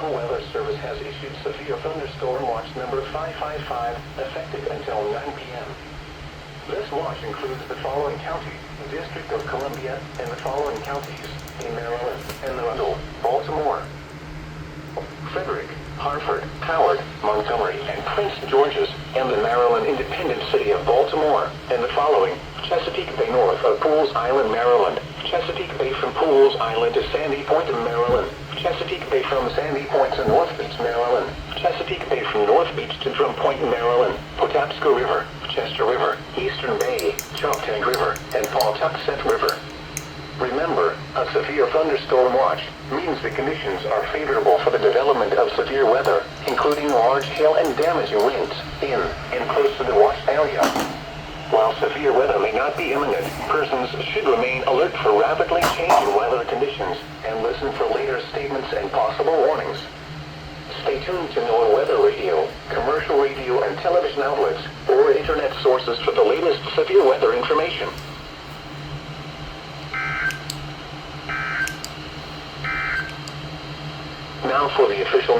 National Weather Service has issued severe thunderstorm watch number 555, effective until 9 p.m. This watch includes the following county, District of Columbia, and the following counties in Maryland, Anne Arundel, Baltimore, Frederick, Hartford, Howard, Montgomery, and Prince George's, and the Maryland independent city of Baltimore, and the following: Chesapeake Bay north of Pools Island, Maryland, Chesapeake Bay from Pools Island to Sandy Point, Maryland, Chesapeake Bay from Sandy Point to North Beach, Maryland, Chesapeake Bay from North Beach to Drum Point, Maryland, Patapsco River, Chester River, Eastern Bay, Choptank River, and Pawtuxet River. Remember, a severe thunderstorm watch means the conditions are favorable for the development of severe weather, including large hail and damaging winds in and close to the watch area. While severe weather may not be imminent, persons should remain alert for rapidly changing weather conditions and listen for later statements and possible warnings. Stay tuned to NOAA Weather Radio, commercial radio and television outlets, or internet sources for the latest severe weather information. Now for the official